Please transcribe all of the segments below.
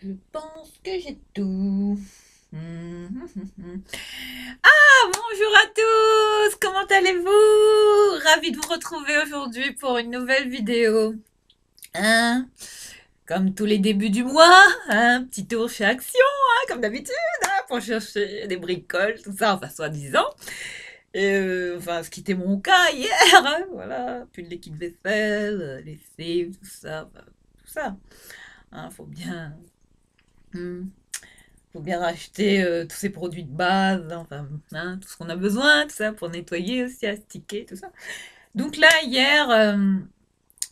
Je pense que j'ai tout. Ah, bonjour à tous, comment allez-vous? Ravi de vous retrouver aujourd'hui pour une nouvelle vidéo. Hein? Comme tous les débuts du mois, un petit tour chez Action, hein, comme d'habitude, hein, pour chercher des bricoles, tout ça, enfin soi-disant. Et enfin, ce qui était mon cas hier, hein, voilà, puis de liquide vaisselle, lessive, tout ça, enfin, tout ça. Hein, hmm, faut bien racheter tous ces produits de base, hein, enfin, hein, tout ce qu'on a besoin, tout ça, pour nettoyer aussi, astiquer, tout ça. Donc là, hier,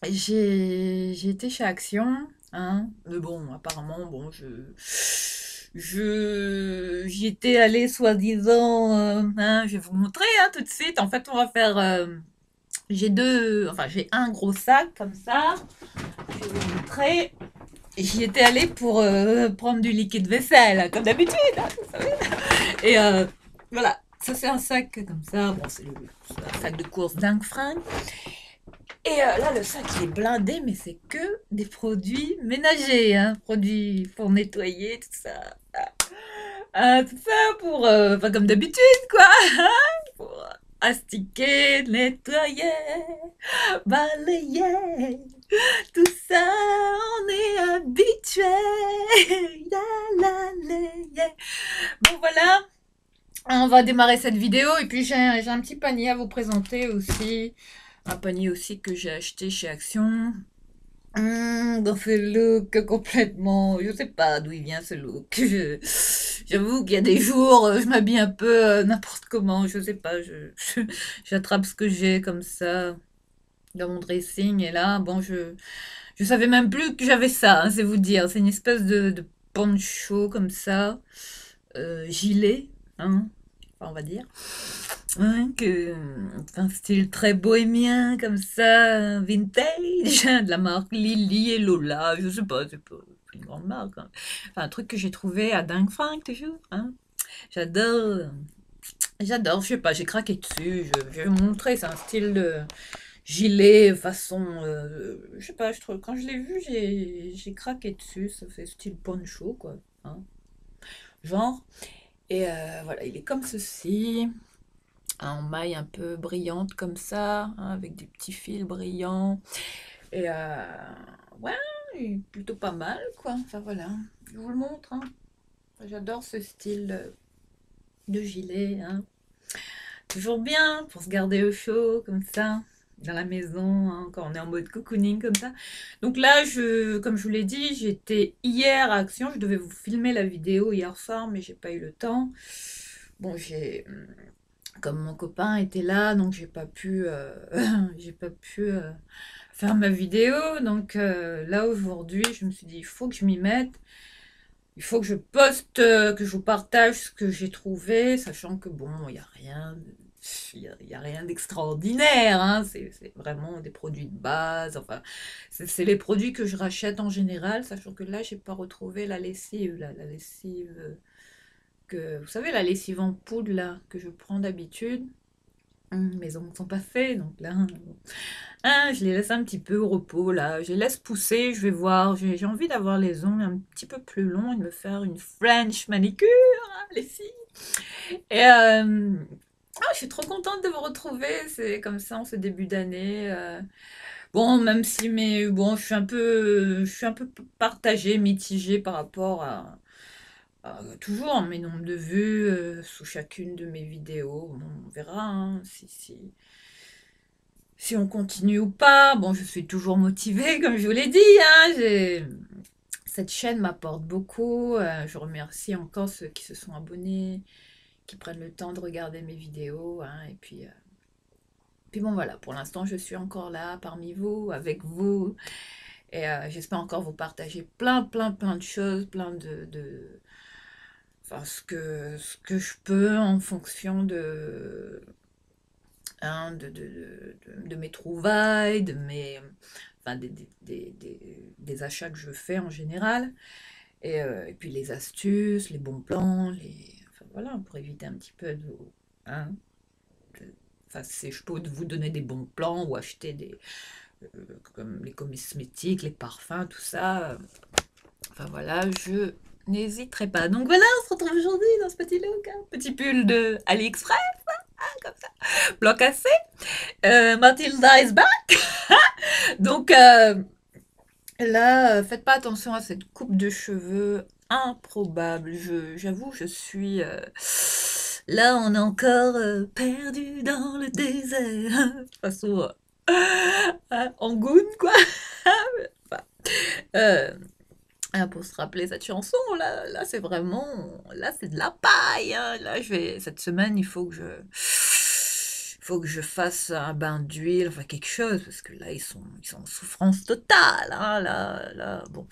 j'ai été chez Action, hein, mais bon, apparemment, bon, j'y étais allée soi-disant, hein, je vais vous montrer, hein, tout de suite. En fait, on va faire, j'ai un gros sac comme ça, je vais vous montrer. J'y étais allée pour prendre du liquide vaisselle, hein, comme d'habitude, hein, vous savez. Et voilà, ça c'est un sac comme ça. Bon, c'est un sac de course dingue fringue. Et là, le sac il est blindé, mais c'est que des produits ménagers, hein, produits pour nettoyer, tout ça. Tout ça pour, enfin comme d'habitude, quoi, hein, pour astiquer, nettoyer, balayer. Tout ça, on est habitué. La, la, la, yeah. Bon, voilà. On va démarrer cette vidéo. Et puis, j'ai un petit panier à vous présenter aussi. Un panier aussi que j'ai acheté chez Action. Dans ce look complètement. Je sais pas d'où il vient ce look. J'avoue qu'il y a des jours, je m'habille un peu n'importe comment. Je sais pas. J'attrape ce que j'ai comme ça dans mon dressing. Et là, bon, je savais même plus que j'avais ça, hein, c'est vous dire. C'est une espèce de poncho comme ça, gilet, hein, enfin, on va dire. Hein, un style très bohémien comme ça, vintage, de la marque Lily et Lola, je sais pas, c'est pas une grande marque, hein. Enfin, un truc que j'ai trouvé à dingue frank toujours, hein. J'adore, j'adore, je sais pas, j'ai craqué dessus, je vais vous montrer, c'est un style de gilet façon, je sais pas, je trouve, quand je l'ai vu, j'ai craqué dessus, ça fait style poncho, quoi, hein, genre. Et voilà, il est comme ceci, en maille un peu brillante comme ça, hein, avec des petits fils brillants. Et ouais, il est plutôt pas mal, quoi. Enfin voilà, je vous le montre, hein. J'adore ce style de gilet, hein. Toujours bien pour se garder au chaud comme ça dans la maison, hein, quand on est en mode cocooning comme ça. Donc là, comme je vous l'ai dit, j'étais hier à Action. Je devais vous filmer la vidéo hier soir, mais j'ai pas eu le temps. Bon, comme mon copain était là, donc j'ai pas pu, j'ai pas pu faire ma vidéo. Donc là aujourd'hui, je me suis dit, il faut que je m'y mette. Il faut que je poste, que je vous partage ce que j'ai trouvé, sachant que bon, il n'y a rien, y a rien d'extraordinaire, hein. C'est vraiment des produits de base. Enfin, c'est les produits que je rachète en général, sachant que là, j'ai pas retrouvé la lessive, la lessive vous savez, la lessive en poudre là que je prends d'habitude. Mes ongles ne sont pas faits, donc là, je les laisse un petit peu au repos, là. Je les laisse pousser, je vais voir. J'ai envie d'avoir les ongles un petit peu plus longs et de me faire une French manicure, hein, les filles. Et je suis trop contente de vous retrouver. C'est comme ça en ce début d'année. Bon, même si, mais bon, je suis un peu partagée, mitigée par rapport toujours mes nombres de vues sous chacune de mes vidéos. Bon, on verra, hein, si on continue ou pas. Bon, je suis toujours motivée, comme je vous l'ai dit, hein. Cette chaîne m'apporte beaucoup. Je remercie encore ceux qui se sont abonnés, qui prennent le temps de regarder mes vidéos, hein. Et puis bon, voilà, pour l'instant, je suis encore là, parmi vous, avec vous. Et j'espère encore vous partager plein, plein, plein de choses, plein enfin, ce que je peux en fonction hein, de mes trouvailles, enfin, des achats que je fais en général, et puis les astuces, les bons plans, enfin, voilà, pour éviter un petit peu hein, enfin, je peux vous donner des bons plans ou acheter comme les cosmétiques, les parfums, tout ça. Enfin voilà, je n'hésiterai pas. Donc voilà, on se retrouve aujourd'hui dans ce petit look, hein. Petit pull de AliExpress, hein, comme ça, blanc cassé. Mathilda is back. Donc là, faites pas attention à cette coupe de cheveux improbable. J'avoue, je suis... là, on est encore perdu dans le désert. De toute façon, Angoune, quoi. Enfin, euh, pour se rappeler cette chanson, là c'est vraiment... Là, c'est de la paille, hein. Là, cette semaine, faut que je fasse un bain d'huile, enfin quelque chose, parce que là, ils sont en souffrance totale, hein, là, bon.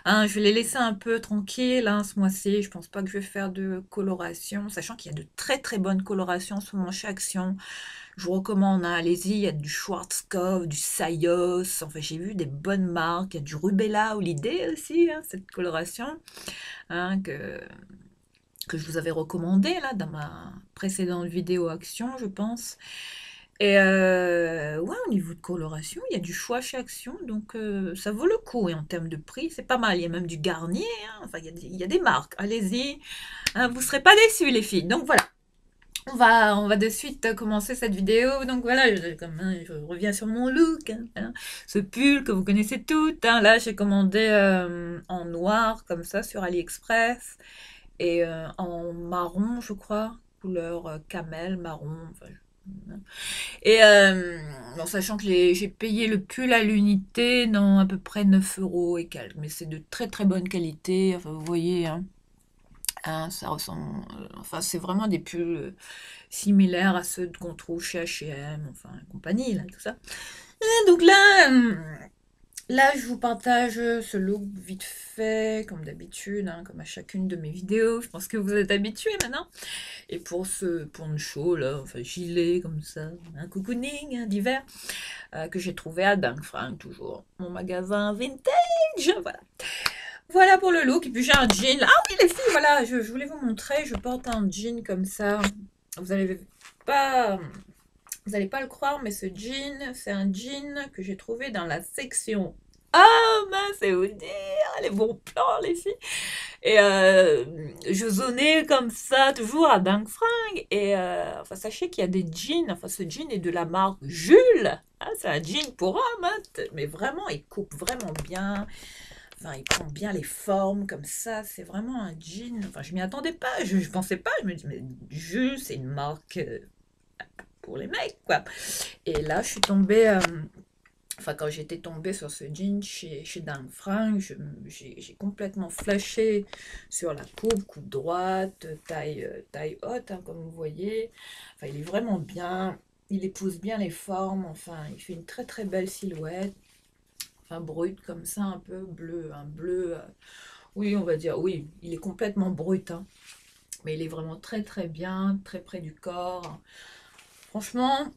Hein, je vais les laisser un peu tranquilles, hein, ce mois-ci. Je pense pas que je vais faire de coloration, sachant qu'il y a de très très bonnes colorations en ce moment chez Action. Je vous recommande, hein, allez-y, il y a du Schwarzkopf, du Sayos, enfin j'ai vu des bonnes marques, il y a du Rubella Holiday aussi, hein, cette coloration, hein, que je vous avais recommandé là dans ma précédente vidéo Action, je pense. Et ouais, au niveau de coloration, il y a du choix chez Action, donc ça vaut le coup. Et en termes de prix, c'est pas mal. Il y a même du Garnier, hein. Enfin, il y a des marques. Allez-y, hein, vous serez pas déçus, les filles. Donc voilà. On va de suite commencer cette vidéo. Donc voilà, je reviens sur mon look, hein. Ce pull que vous connaissez toutes, hein. Là, j'ai commandé en noir, comme ça, sur AliExpress. Et en marron, je crois. Couleur camel, marron. Enfin, et en sachant que j'ai payé le pull à l'unité dans à peu près 9 euros et quelques. Mais c'est de très très bonne qualité. Enfin, vous voyez, hein, ça ressemble. Enfin, c'est vraiment des pulls similaires à ceux qu'on trouve chez H&M, enfin, compagnie, là, tout ça. Et donc là, je vous partage ce look vite fait, comme d'habitude, hein, comme à chacune de mes vidéos. Je pense que vous êtes habitués maintenant. Et pour ce poncho, là, enfin, gilet, comme ça, un cocooning, hein, d'hiver, que j'ai trouvé à Dingue Frank, toujours. Mon magasin vintage, voilà. Voilà pour le look. Et puis j'ai un jean. Ah oui, les filles, voilà, je voulais vous montrer. Je porte un jean comme ça. Vous allez pas, vous allez pas le croire, mais ce jean, c'est un jean que j'ai trouvé dans la section. Ah mince, c'est vous dire, les bons plans, les filles. Et je zonais comme ça, toujours à Dingue Fringue. Et enfin, sachez qu'il y a des jeans. Enfin, ce jean est de la marque Jules. Ah, c'est un jean pour homme, hein, mais vraiment, il coupe vraiment bien. Enfin, il prend bien les formes comme ça. C'est vraiment un jean. Enfin, je m'y attendais pas. Je pensais pas. Je me dis, mais Jules, c'est une marque pour les mecs, quoi. Et là, je suis tombée. Enfin, quand j'étais tombée sur ce jean chez Dingue Fringue, j'ai complètement flashé sur la coupe droite, taille haute, hein, comme vous voyez. Enfin, il est vraiment bien. Il épouse bien les formes. Enfin, il fait une très très belle silhouette. Enfin, brut comme ça, un peu bleu. Un bleu, oui, on va dire, oui, il est complètement brut, hein. Mais il est vraiment très très bien, très près du corps. Franchement,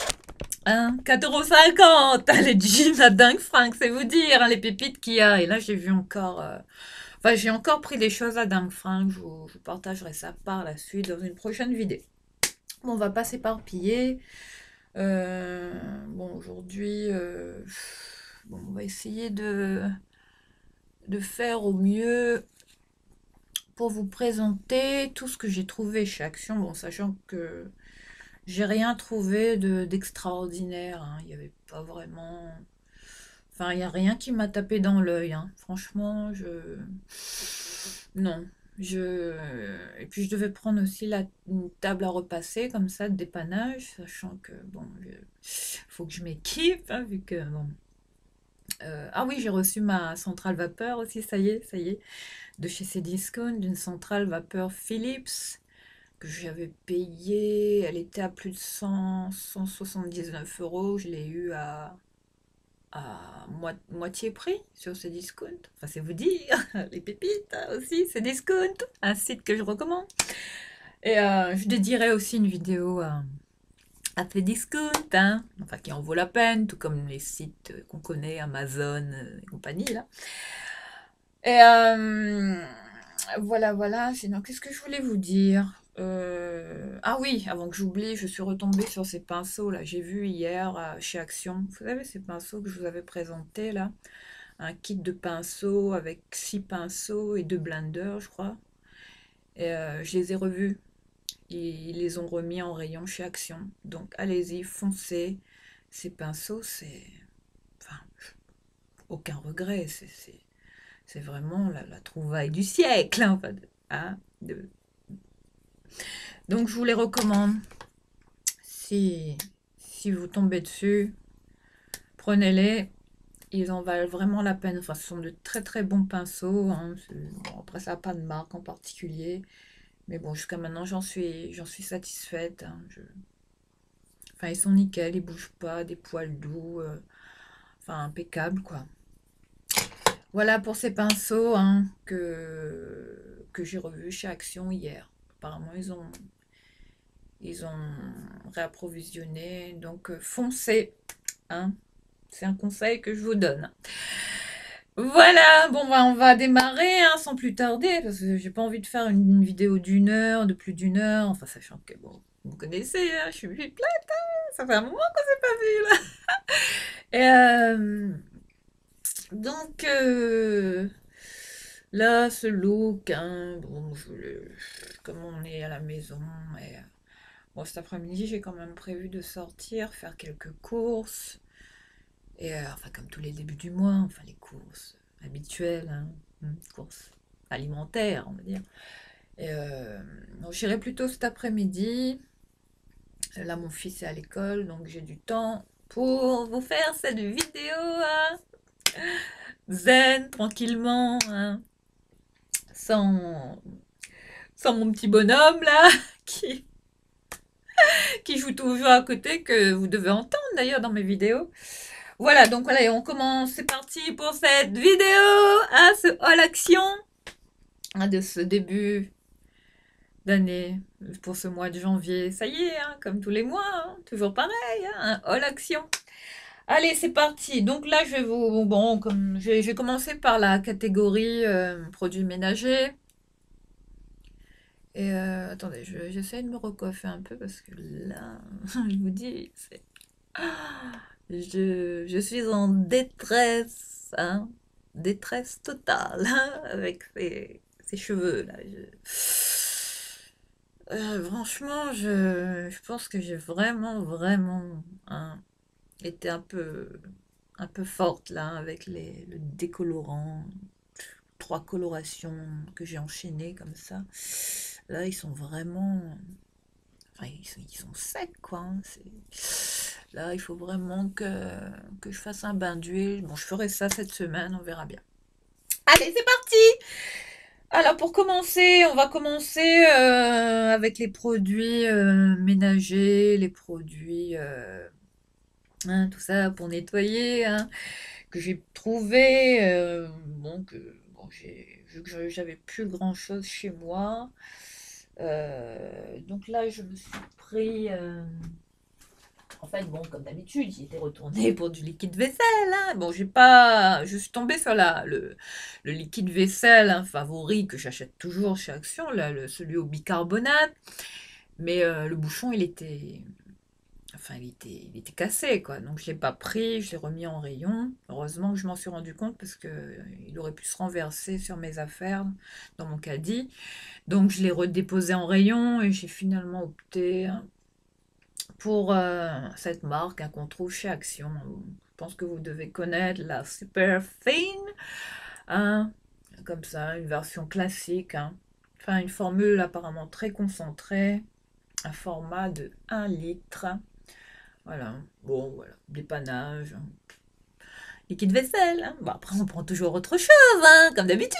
hein, 4,50 €, les jeans à Dingue Frank, c'est vous dire, hein, les pépites qu'il y a. Et là, j'ai vu encore... enfin, j'ai encore pris des choses à Dingue Frank. Je vous partagerai ça par la suite dans une prochaine vidéo. Bon, on va pas s'éparpiller. Bon, aujourd'hui, bon, on va essayer de faire au mieux pour vous présenter tout ce que j'ai trouvé chez Action. Bon, sachant que j'ai rien trouvé d'extraordinaire, hein. Il n'y avait pas vraiment... Enfin, il n'y a rien qui m'a tapé dans l'œil, hein. Franchement, non. Et puis, je devais prendre aussi une table à repasser, comme ça, de dépannage, sachant que, bon, faut que je m'équipe, hein, vu que, bon... ah oui, j'ai reçu ma centrale vapeur aussi, ça y est, de chez Cdiscount, d'une centrale vapeur Philips, que j'avais payé, elle était à plus de 179 €, je l'ai eu à moitié prix sur Cdiscount. Enfin, c'est vous dire, les pépites, hein, aussi, Cdiscount, un site que je recommande. Et je dédierai aussi une vidéo à Cdiscount, hein, enfin, qui en vaut la peine, tout comme les sites qu'on connaît, Amazon et compagnie, là. Et voilà. Sinon, qu'est-ce que je voulais vous dire? Ah oui, avant que j'oublie, je suis retombée sur ces pinceaux là. J'ai vu hier chez Action. Vous savez, ces pinceaux que je vous avais présentés là, un kit de pinceaux avec 6 pinceaux et 2 blenders, je crois. Et je les ai revus. Ils les ont remis en rayon chez Action. Donc allez-y, foncez. Ces pinceaux, c'est... Enfin, aucun regret. C'est vraiment la trouvaille du siècle. Hein, enfin, hein, Donc je vous les recommande. Si vous tombez dessus, prenez-les. Ils en valent vraiment la peine. Enfin, ce sont de très très bons pinceaux. Hein. Bon, après, ça n'a pas de marque en particulier. Mais bon, jusqu'à maintenant, j'en suis satisfaite. Hein. Enfin, ils sont nickel, ils bougent pas, des poils doux. Enfin, impeccable, quoi. Voilà pour ces pinceaux hein, que j'ai revus chez Action hier. Apparemment, ils ont réapprovisionné. Donc, foncez. Hein. C'est un conseil que je vous donne. Voilà, bon, bah, on va démarrer hein, sans plus tarder, parce que j'ai pas envie de faire une vidéo d'une heure, de plus d'une heure, enfin, sachant que, bon, vous me connaissez, hein, je suis plate, hein, ça fait un moment qu'on s'est pas vu, là. Et, donc, là, ce look, hein, bon, comme on est à la maison, et, bon, cet après-midi, j'ai quand même prévu de sortir, faire quelques courses, et enfin, comme tous les débuts du mois, enfin, les courses habituelles, hein, courses alimentaires, on va dire. Et donc, j'irai plutôt cet après-midi. Là, mon fils est à l'école, donc j'ai du temps pour vous faire cette vidéo, hein, zen, tranquillement, hein, sans, sans mon petit bonhomme là, qui, qui joue toujours à côté, que vous devez entendre d'ailleurs dans mes vidéos. Voilà, donc voilà, et on commence, c'est parti pour cette vidéo, hein, ce haul action, hein, de ce début d'année, pour ce mois de janvier. Ça y est, hein, comme tous les mois, hein, toujours pareil, hein, un haul action. Allez, c'est parti. Donc là, je vais vous... Bon, comme je vais commencer par la catégorie produits ménagers. Et attendez, j'essaie de me recoiffer un peu parce que là, je vous dis, c'est... Je suis en détresse, hein, détresse totale, hein, avec ces cheveux là. Franchement, je pense que j'ai vraiment hein, été un peu forte là avec le décolorant, 3 colorations que j'ai enchaînées comme ça. Là, ils sont vraiment, enfin, ils sont secs quoi. Hein. Là, il faut vraiment que je fasse un bain d'huile. Bon, je ferai ça cette semaine, on verra bien. Allez, c'est parti! Alors pour commencer, on va commencer avec les produits ménagers, les produits, hein, tout ça pour nettoyer, hein, que j'ai trouvé. Bon, vu que j'avais plus grand-chose chez moi, donc là je me suis pris... en fait, bon, comme d'habitude, j'y étais retournée pour du liquide vaisselle. Hein. Bon, je suis tombée sur le liquide vaisselle hein, favori que j'achète toujours chez Action, là, celui au bicarbonate. Mais le bouchon, il était cassé, quoi. Donc, je l'ai pas pris, je l'ai remis en rayon. Heureusement que je m'en suis rendu compte parce que il aurait pu se renverser sur mes affaires dans mon caddie. Donc, je l'ai redéposé en rayon et j'ai finalement opté pour cette marque hein, qu'on trouve chez Action. Je pense que vous devez connaître la Super Thin. Hein, comme ça, une version classique. Hein. Enfin, une formule apparemment très concentrée. Un format de 1 litre. Voilà. Bon, voilà. Dépannage. Hein. Liquide vaisselle. Hein. Bon, après, on prend toujours autre chose, hein, comme d'habitude.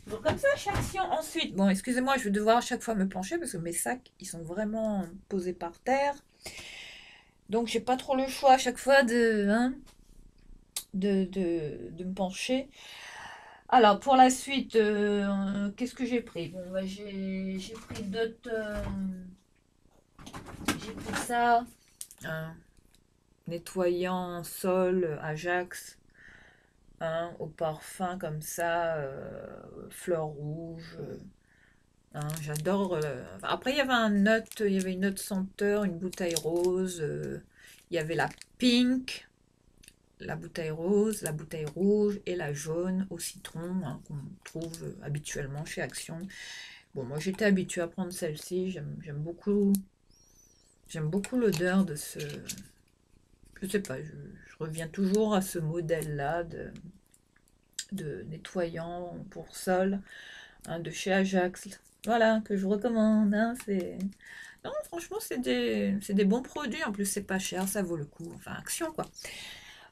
Donc, comme ça, chez Action. Ensuite, bon, excusez-moi, je vais devoir à chaque fois me pencher parce que mes sacs, ils sont vraiment posés par terre. Donc, j'ai pas trop le choix à chaque fois hein, de me pencher. Alors, pour la suite, qu'est-ce que j'ai pris? Bon, bah, j'ai pris d'autres. J'ai pris ça. Un nettoyant sol Ajax. Hein, au parfum comme ça, fleur rouge. Hein, j'adore. Après, il y avait une note senteur, une bouteille rose. Il y avait la pink. la bouteille rose, la bouteille rouge et la jaune au citron, hein, qu'on trouve habituellement chez Action. Bon, moi j'étais habituée à prendre celle-ci, j'aime beaucoup l'odeur de ce... Je sais pas, je reviens toujours à ce modèle-là de nettoyant pour sol, hein, de chez Ajax. Voilà, que je vous recommande, hein, c'est... Non, franchement, c'est des bons produits. En plus, c'est pas cher, ça vaut le coup. Enfin, Action, quoi.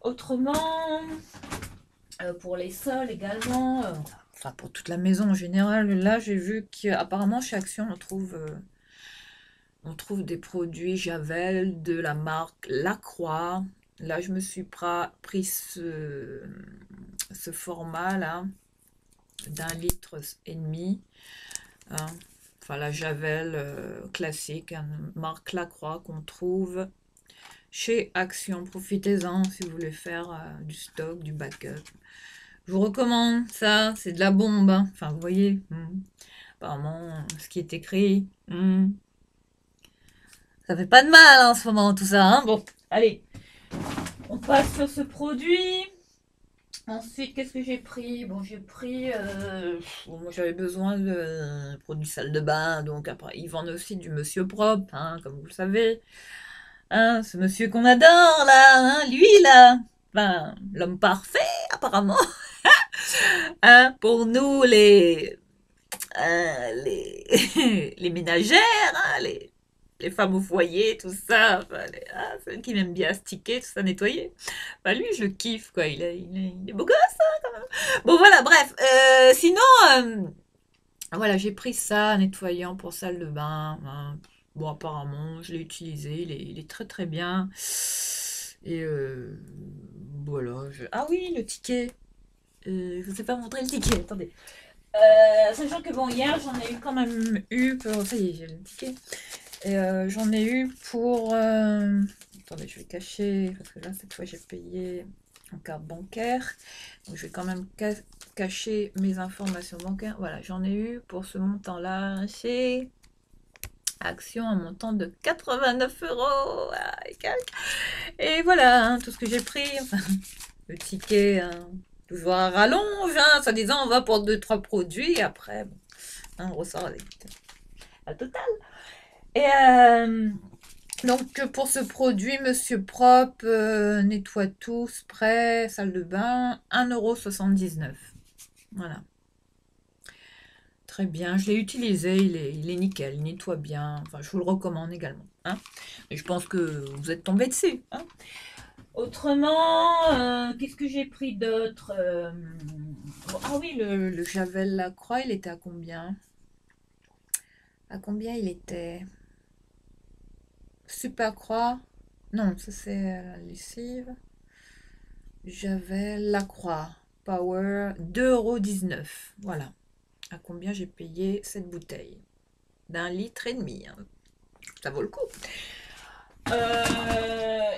Autrement, pour les sols également, enfin, pour toute la maison en général, là, j'ai vu qu'apparemment, chez Action, on trouve des produits Javel de la marque Lacroix. Là, je me suis pris ce format-là d'1,5 litre. Hein. Enfin, la Javel classique, hein, marque Lacroix qu'on trouve chez Action. Profitez-en si vous voulez faire du stock, du backup. Je vous recommande ça, c'est de la bombe. Hein. Enfin, vous voyez, apparemment, ce qui est écrit, ça fait pas de mal hein, en ce moment, tout ça. Hein. Bon, allez, on passe sur ce produit. Ensuite, qu'est-ce que j'ai pris? Bon, j'ai pris... bon, moi, j'avais besoin de produits salle de bain, donc après, ils vendent aussi du Monsieur Propre, hein, comme vous le savez. Hein, ce monsieur qu'on adore, là, hein, lui, là. Enfin, l'homme parfait, apparemment. Hein, pour nous, les ménagères, hein, les femmes au foyer, tout ça. Enfin, celles qui aiment bien sticker, tout ça, nettoyer. Enfin, lui, je le kiffe, quoi. Il est beau gosse, hein, quand même. Bon, voilà, bref. Sinon, voilà, j'ai pris ça, nettoyant pour salle de bain. Hein. Bon, apparemment, je l'ai utilisé. Il est très, très bien. Et voilà. Ah oui, le ticket. Je ne vous ai pas montré le ticket. Attendez. Sachant que bon, hier, j'en ai eu quand même eu pour... Ça y est, j'ai le ticket. Et j'en ai eu pour... Attendez, je vais cacher, parce que là, cette fois, j'ai payé en carte bancaire. Donc, je vais quand même cacher mes informations bancaires. Voilà, j'en ai eu pour ce montant-là chez Action, un montant de 89 euros et quelques. Et voilà, hein, tout ce que j'ai pris. Enfin, le ticket, hein, toujours à rallonge, hein, soi-disant, on va pour 2-3 produits. Et après, bon, hein, on ressort avec la totale. Et donc pour ce produit, Monsieur Propre, nettoie tout, spray, salle de bain, 1,79 €. Voilà. Très bien, je l'ai utilisé, il est nickel, il nettoie bien. Enfin, je vous le recommande également. Hein. Et je pense que vous êtes tombé dessus. Hein. Autrement, qu'est-ce que j'ai pris d'autre ah oui, le Javel Lacroix, il était à combien? À combien il était? Super Croix? Non, ça c'est la lessive. J'avais Lacroix Power 2,19 €. Voilà. À combien j'ai payé cette bouteille? d'1,5 litre. Hein. Ça vaut le coup.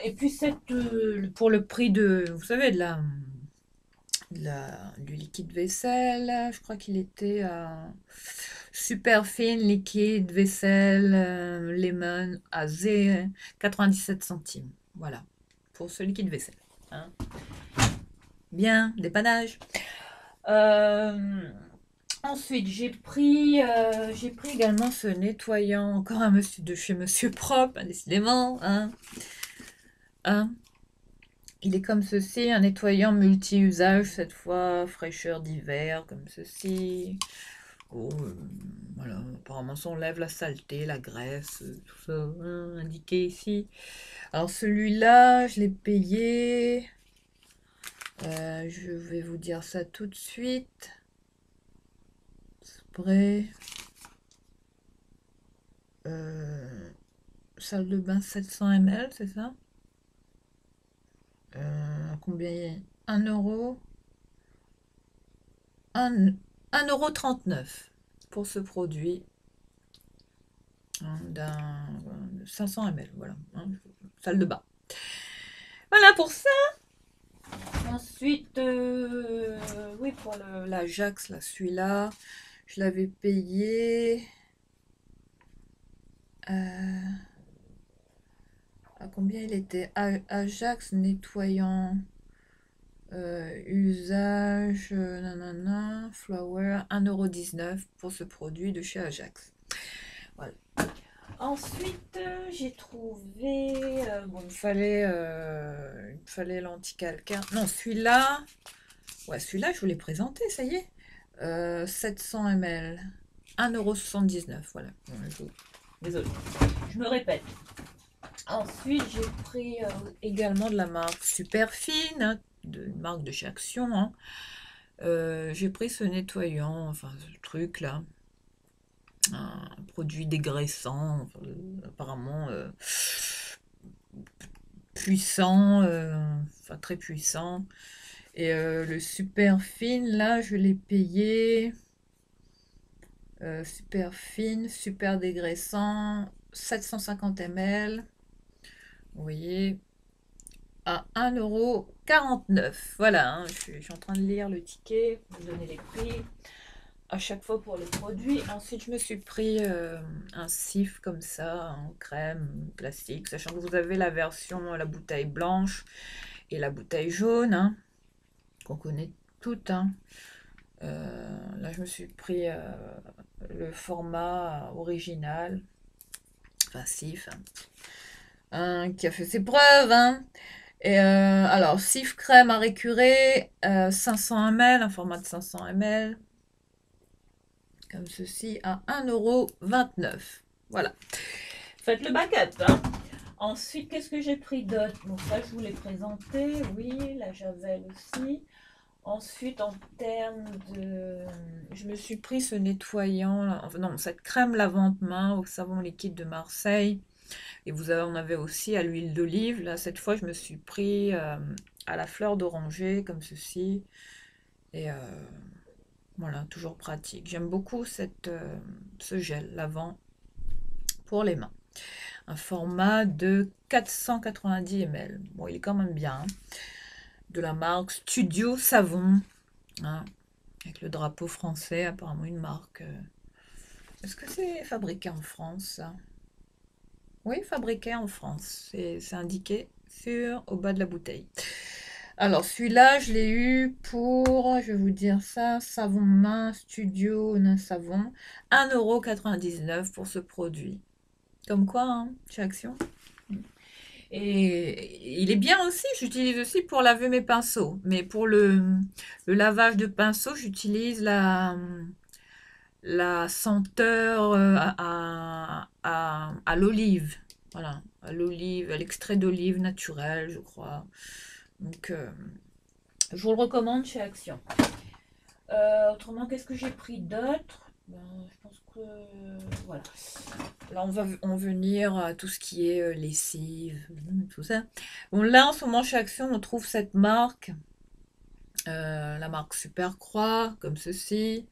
Et puis pour le prix de, vous savez, du liquide vaisselle, je crois qu'il était à super fine liquide vaisselle lemon à 97 centimes. Voilà. Pour ce liquide vaisselle. Hein. Bien, dépannage. Ensuite, j'ai pris également ce nettoyant, encore un monsieur de chez Monsieur Propre, décidément. Hein. Hein. Il est comme ceci, un nettoyant multi-usage, cette fois fraîcheur d'hiver, comme ceci. Oh, voilà, apparemment ça enlève la saleté, la graisse, tout ça, hein, indiqué ici. Alors celui-là, je l'ai payé. Je vais vous dire ça tout de suite. Spray. Salle de bain 700 ml, c'est ça? Combien? 1 euro? 1,39 € pour ce produit hein, d'un 500 ml. Voilà, hein, salle de bain. Voilà pour ça. Ensuite, oui, pour l'Ajax, là, celui-là, je l'avais payé. À combien il était? Ajax nettoyant usage, nanana, flower, 1,19 € pour ce produit de chez Ajax. Voilà. Ensuite, j'ai trouvé, bon, il me fallait l'anti-calcaire. Non, celui-là, ouais, celui-là, je vous l'ai présenté, ça y est. 700 ml, 1,79 €, voilà. Désolée, je me répète. Ensuite, j'ai pris également de la marque Super Fine, hein, une marque de chez Action, hein. J'ai pris ce nettoyant, enfin ce truc là, un produit dégraissant, enfin, apparemment puissant, enfin très puissant. Et le Super Fine là, je l'ai payé super fine, super dégraissant, 750 ml. Vous voyez, à 1,49 €. Voilà, hein, je suis en train de lire le ticket, vous donner les prix à chaque fois pour les produits. Ensuite, je me suis pris un cif comme ça, en crème plastique, sachant que vous avez la version, la bouteille blanche et la bouteille jaune, hein, qu'on connaît toutes. Hein. Là, je me suis pris le format original, enfin cif, hein, qui a fait ses preuves, hein. Et alors, cif crème à récurer, 500 ml, un format de 500 ml, comme ceci, à 1,29 €. Voilà. Faites le backup, hein. Ensuite, qu'est-ce que j'ai pris d'autre? Bon, ça, je vous l'ai présenté, oui, la javel aussi. Ensuite, en termes de... Je me suis pris ce nettoyant, enfin, non, cette crème lavande-main au savon liquide de Marseille. Et vous en avez aussi à l'huile d'olive. Là, cette fois, je me suis pris à la fleur d'oranger, comme ceci. Et voilà, toujours pratique. J'aime beaucoup ce gel lavant pour les mains. Un format de 490 ml. Bon, il est quand même bien. Hein. De la marque Studio Savon. Hein, avec le drapeau français, apparemment une marque. Est-ce que c'est fabriqué en France, ça? Oui, fabriqué en France. C'est indiqué au bas de la bouteille. Alors, celui-là, je l'ai eu pour, je vais vous dire ça, savon main Studio Savon, 1,99 € pour ce produit. Comme quoi, hein, chez Action. Et il est bien aussi, j'utilise aussi pour laver mes pinceaux. Mais pour le lavage de pinceaux, j'utilise la senteur à l'olive. Voilà, à l'olive, à l'extrait d'olive naturel, je crois. Donc, je vous le recommande chez Action. Autrement, qu'est-ce que j'ai pris d'autre? Ben, je pense que voilà. Là, on va en venir à tout ce qui est lessive, tout ça. Bon, là, en ce moment, chez Action, on trouve cette marque, la marque Super Croix, comme ceci.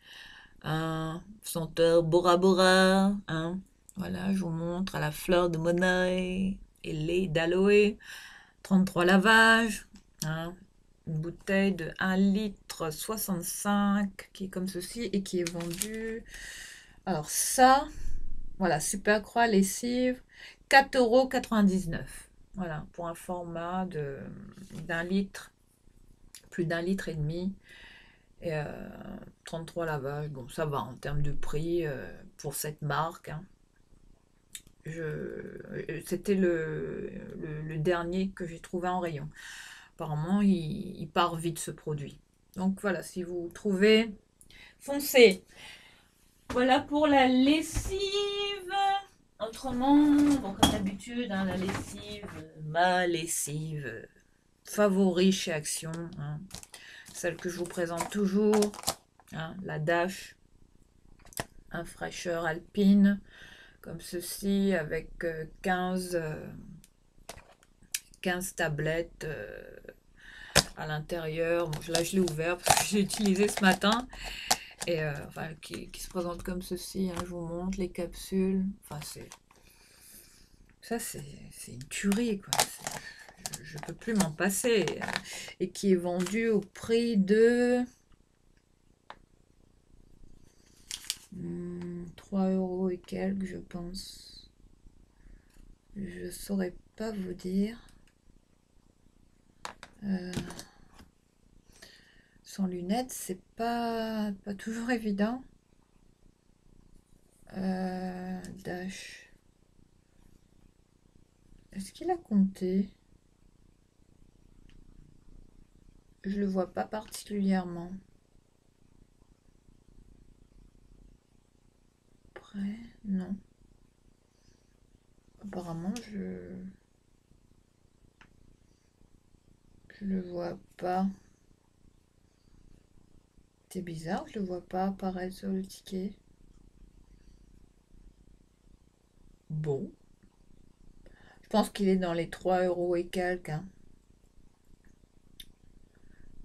Un senteur Bora Bora. Hein. Voilà, je vous montre à la fleur de Monet et lait d'aloe. 33 lavages. Hein. Une bouteille de 1,65 litre qui est comme ceci et qui est vendue. Alors ça, voilà, Super Croix lessive, 4,99 €. Voilà, pour un format d'un litre, plus d'1,5 litre. Et 33 lavages, bon ça va en termes de prix pour cette marque. Hein. C'était le dernier que j'ai trouvé en rayon. Apparemment, il part vite ce produit. Donc voilà, si vous trouvez, foncez. Voilà pour la lessive. Autrement, bon, comme d'habitude, hein, la lessive, ma lessive favori chez Action. Hein. Celle que je vous présente toujours. Hein, la Dash. Un fraîcheur alpine. Comme ceci, avec 15 tablettes à l'intérieur. Bon, là, je l'ai ouvert parce que j'ai utilisé ce matin. Et enfin, qui se présente comme ceci. Hein, je vous montre les capsules. Enfin, c'est une tuerie, quoi. Je peux plus m'en passer. Et qui est vendu au prix de 3 € et quelques, je pense. Je saurais pas vous dire. Sans lunettes, c'est pas toujours évident. Dash. Est-ce qu'il a compté? Je le vois pas particulièrement. Prêt? Non. Apparemment, je le vois pas. C'est bizarre, je le vois pas apparaître sur le ticket. Bon. Je pense qu'il est dans les 3 euros et quelques, hein.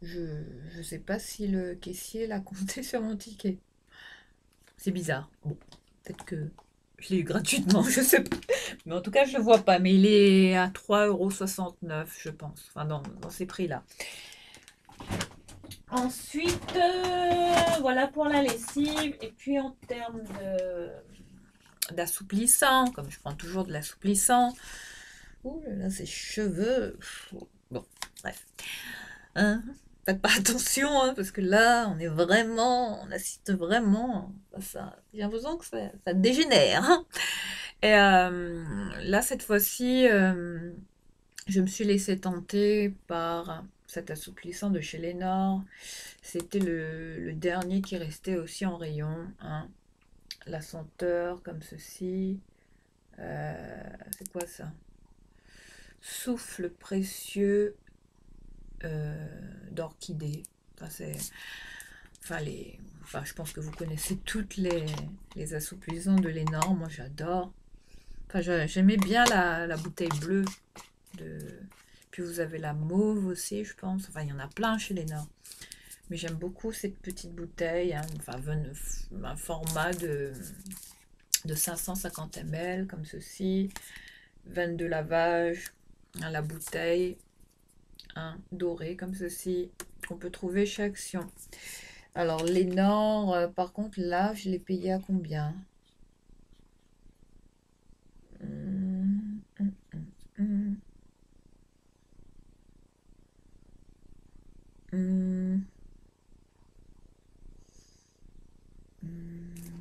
Je sais pas si le caissier l'a compté sur mon ticket. C'est bizarre. Bon, peut-être que je l'ai eu gratuitement, je sais pas. Mais en tout cas, je le vois pas. Mais il est à 3,69 €, je pense. Enfin, dans ces prix-là. Ensuite, voilà pour la lessive. Et puis en termes d'assouplissant, comme je prends toujours de l'assouplissant. Ouh là là, ces cheveux. Bon, bref. Hein, faites pas attention, hein, parce que là, on assiste vraiment à ça. J'ai l'impression que ça dégénère, hein. Et là, cette fois-ci, je me suis laissée tenter par cet assouplissant de chez Lénore. C'était le dernier qui restait aussi en rayon, hein. La senteur, comme ceci. C'est quoi ça? Souffle précieux d'orchidée. Enfin, je pense que vous connaissez toutes les assouplissants de Lénore. Moi, j'adore. Enfin, j'aimais bien la bouteille bleue. Puis vous avez la mauve aussi, je pense. Enfin, il y en a plein chez Lénore. Mais j'aime beaucoup cette petite bouteille, hein. Enfin, un format de 550 ml, comme ceci. 22 lavages. Hein, la bouteille. Hein, doré, comme ceci. Qu'on peut trouver chez Action. Alors, Lénore, par contre, là, je l'ai payé à combien? Hum, hum, hum, hum. Hum,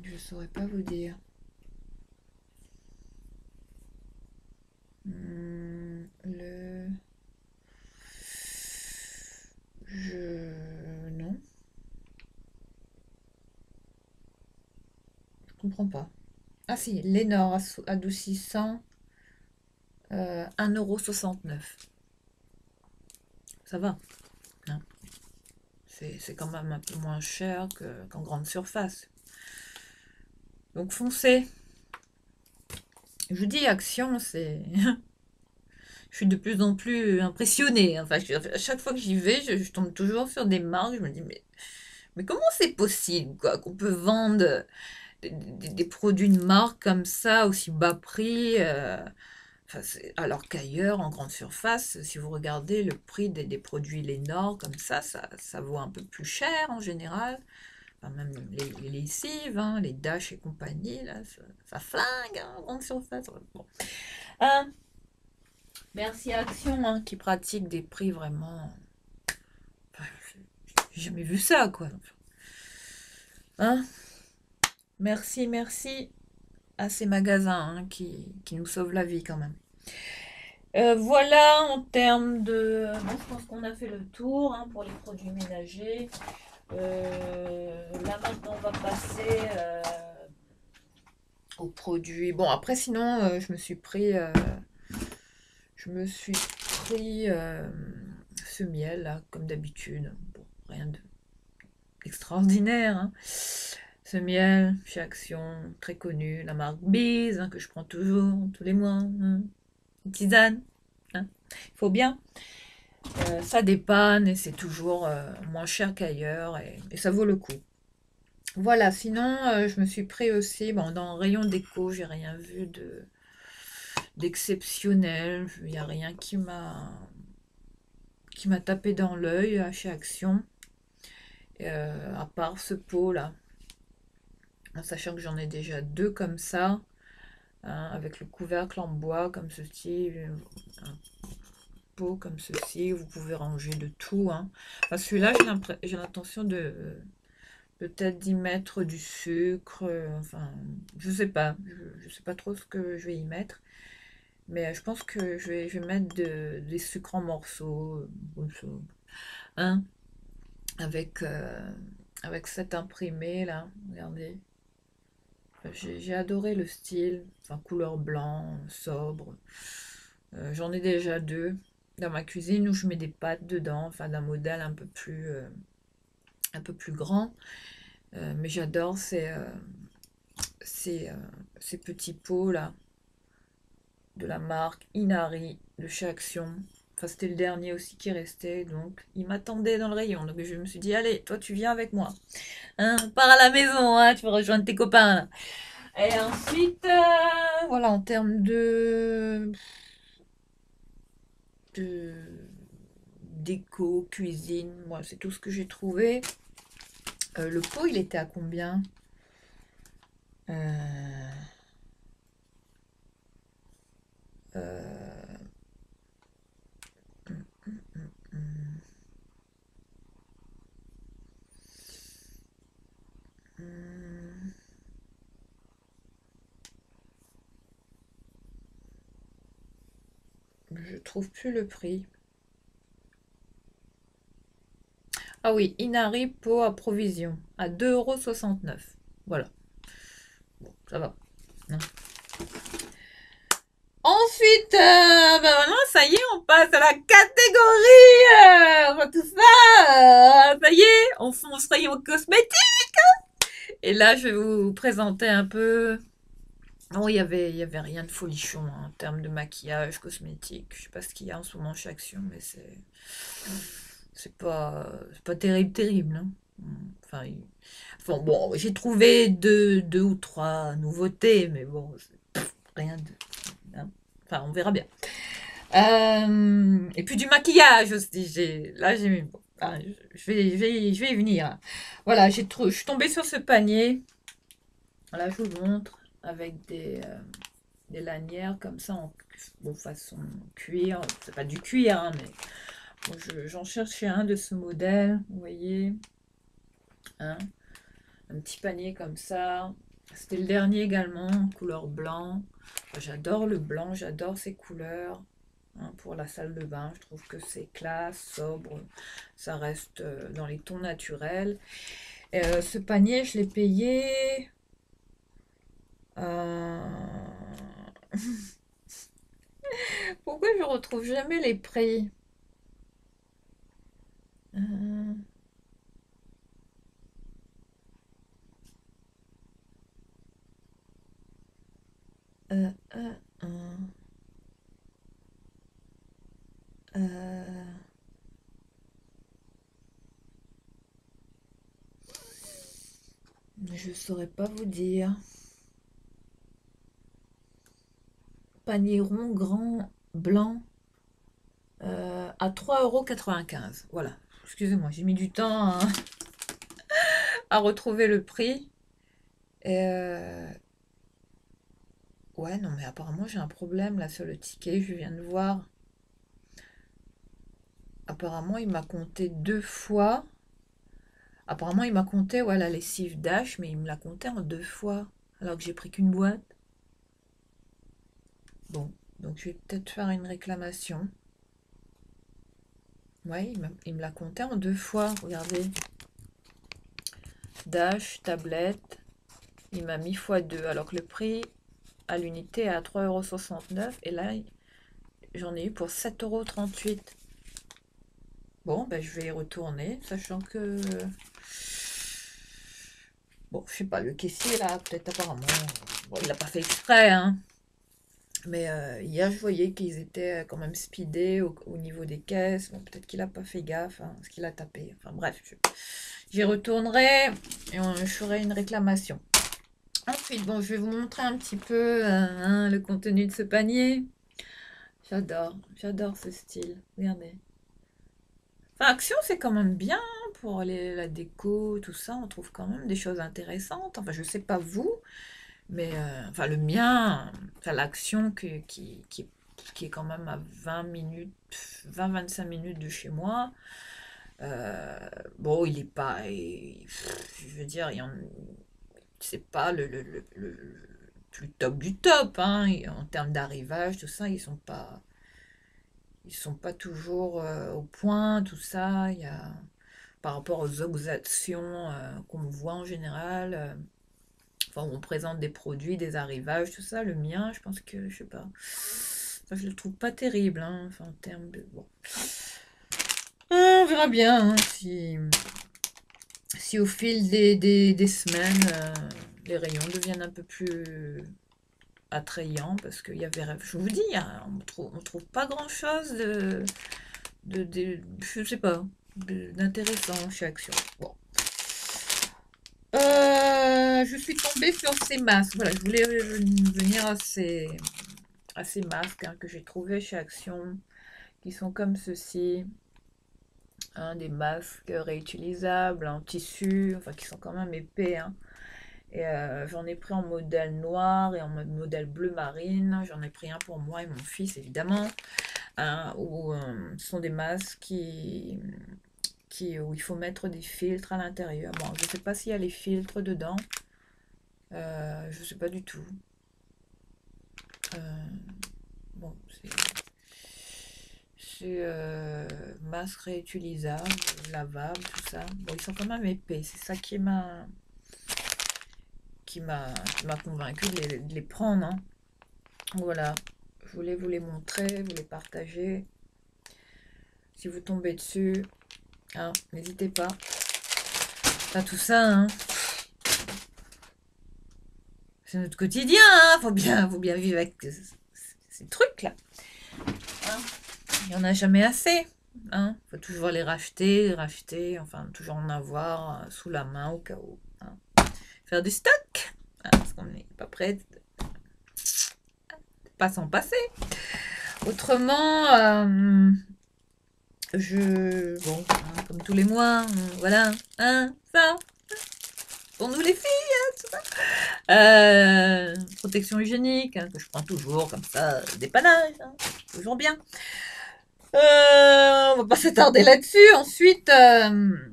je saurais pas vous dire. Le... Non, je comprends pas. Ah si, Lénore adoucissant, 1,69 €. Ça va, hein. C'est quand même un peu moins cher qu'en grande surface. Donc foncez. Je vous dis, Action, c'est... Je suis de plus en plus impressionnée. Enfin, à chaque fois que j'y vais, je tombe toujours sur des marques. Je me dis, mais comment c'est possible, quoi, qu'on peut vendre des produits de marque comme ça, aussi bas prix, enfin, alors qu'ailleurs, en grande surface, si vous regardez le prix des produits Lénore comme ça vaut un peu plus cher en général. Enfin, même les lessives, hein, les Dash et compagnie, là, ça flingue, hein, en grande surface. Bon. Merci à Action, hein, qui pratique des prix vraiment... Enfin, j'ai jamais vu ça, quoi. Hein? Merci, merci à ces magasins, hein, qui nous sauvent la vie quand même. Voilà, en termes de... Bon, je pense qu'on a fait le tour, hein, pour les produits ménagers. Là maintenant, on va passer aux produits. Bon, après, sinon, je me suis pris ce miel là, comme d'habitude. Bon, rien d'extraordinaire, hein. Ce miel chez Action, très connu, la marque Bise, hein, que je prends toujours, tous les mois, hein. Une tisane, hein. Il faut bien. Ça dépanne et c'est toujours moins cher qu'ailleurs et ça vaut le coup. Voilà, sinon je me suis pris aussi, bon, dans le rayon déco, j'ai rien vu d'exceptionnel. Il n'y a rien qui m'a tapé dans l'œil chez Action, à part ce pot là, en sachant que j'en ai déjà deux comme ça, hein, avec le couvercle en bois comme ceci, pots comme ceci. Vous pouvez ranger de tout, hein. Enfin, celui-là, j'ai l'intention de peut-être d'y mettre du sucre. Enfin, je sais pas. Je sais pas trop ce que je vais y mettre. Mais je pense que je vais mettre des sucres en morceaux. Comme ça, hein, avec, avec cet imprimé là. Regardez. J'ai adoré le style. Enfin, couleur blanc, sobre. J'en ai déjà deux dans ma cuisine où je mets des pâtes dedans, enfin d'un modèle un peu plus grand. Mais j'adore ces, euh, ces petits pots là de la marque Inari de chez Action. Enfin, c'était le dernier aussi qui restait, donc il m'attendait dans le rayon. Donc je me suis dit, allez, toi tu viens avec moi. Hein, pars à la maison, hein, tu vas rejoindre tes copains là. Et ensuite, voilà, en termes de déco, cuisine, moi c'est tout ce que j'ai trouvé. Le pot, il était à combien? euh, euh, hum, hum, hum, hum. Hum, je trouve plus le prix. Ah oui, Inari pot à provision à 2,69 €. Voilà, bon, ça va. Hein. Ensuite, ben maintenant, ça y est, on passe à la catégorie. Tout ça, ça y est, on fonce rayon cosmétique. Et là, je vais vous présenter un peu. Non, il y avait rien de folichon hein, en termes de maquillage, cosmétique. Je sais pas ce qu'il y a en ce moment chez Action, mais c'est pas terrible, terrible. Hein. Enfin, enfin, bon, j'ai trouvé deux ou trois nouveautés, mais bon, rien de. Hein. Enfin, on verra bien. Et puis du maquillage aussi. Là, j'ai. Bon, ah, je vais y venir. Hein. Voilà, je suis tombée sur ce panier. Là, je vous montre avec des lanières comme ça en bon, façon cuir. C'est pas du cuir, hein, mais bon, j'en cherchais un de ce modèle. Vous voyez, hein, un petit panier comme ça. C'était le dernier également, couleur blanc. J'adore le blanc, j'adore ces couleurs. Hein, pour la salle de bain, je trouve que c'est classe, sobre, ça reste dans les tons naturels. Ce panier, je l'ai payé. Pourquoi je retrouve jamais les prix? Euh, euh, euh, euh, euh, je saurais pas vous dire. Panier rond, grand, blanc, à 3,95 €. Voilà. Excusez-moi, j'ai mis du temps à retrouver le prix. Et ouais, non, mais apparemment j'ai un problème là sur le ticket. Je viens de voir. Apparemment, il m'a compté deux fois. Apparemment, il m'a compté ouais, la lessive Dash, mais il me l'a compté en deux fois. Alors que j'ai pris qu'une boîte. Bon, donc je vais peut-être faire une réclamation. Ouais, il me l'a compté en deux fois. Regardez. Dash, tablette. Il m'a mis x2. Alors que le prix à l'unité est à 3,69 €. Et là, j'en ai eu pour 7,38 €. Bon, ben, je vais y retourner, sachant que... Bon, je sais pas, le caissier, là, peut-être apparemment... Bon, il l'a pas fait exprès, hein. Mais hier, je voyais qu'ils étaient quand même speedés au niveau des caisses. Bon, peut-être qu'il a pas fait gaffe, hein, ce qu'il a tapé. Enfin bref, j'y retournerai et je ferai une réclamation. Ensuite, bon, je vais vous montrer un petit peu hein, le contenu de ce panier. J'adore ce style. Regardez. Enfin, Action, c'est quand même bien pour la déco, tout ça. On trouve quand même des choses intéressantes. Enfin, je sais pas vous, mais enfin le mien, enfin l'Action qui qui est quand même à 20 minutes, 20-25 minutes de chez moi. Bon, il est pas, je veux dire, c'est pas le plus top du top, hein. En termes d'arrivage, tout ça, ils sont pas toujours au point, tout ça. Par rapport aux exactions qu'on voit en général, enfin, on présente des produits, des arrivages, tout ça. Le mien, je pense que, je sais pas, enfin, je le trouve pas terrible, hein, enfin, en termes de, bon. On verra bien, hein, si au fil des semaines, les rayons deviennent un peu plus attrayants, parce qu'il y avait, je vous dis, hein, on trouve pas grand-chose je sais pas, d'intéressant chez Action. Bon. Je suis tombée sur ces masques. Voilà, je voulais venir à ces masques hein, que j'ai trouvés chez Action, qui sont comme ceci. Hein, des masques réutilisables en tissu, enfin qui sont quand même épais. Hein. Et j'en ai pris en modèle noir et en modèle bleu marine. J'en ai pris un pour moi et mon fils, évidemment. Hein, où ce sont des masques où il faut mettre des filtres à l'intérieur. Bon, je ne sais pas s'il y a les filtres dedans. Je ne sais pas du tout. Bon, c'est masque réutilisable, lavable, tout ça. Bon, ils sont quand même épais. C'est ça qui m'a convaincu de les prendre. Hein. Voilà. Je voulais vous les montrer, vous les partager. Si vous tombez dessus, hein, n'hésitez pas. Pas tout ça, hein. C'est notre quotidien, hein. Faut bien vivre avec ces trucs-là. Hein. Il n'y en a jamais assez. Hein. Faut toujours les racheter, enfin toujours en avoir sous la main au cas où. Hein. Faire du stock, hein, parce qu'on n'est pas prêt de pas s'en passer. Autrement, bon, hein, comme tous les mois, voilà, hein, ça, pour nous les filles, hein, tout ça. Protection hygiénique, hein, que je prends toujours comme ça, dépannage, hein, toujours bien. On va pas s'attarder là-dessus. Ensuite, il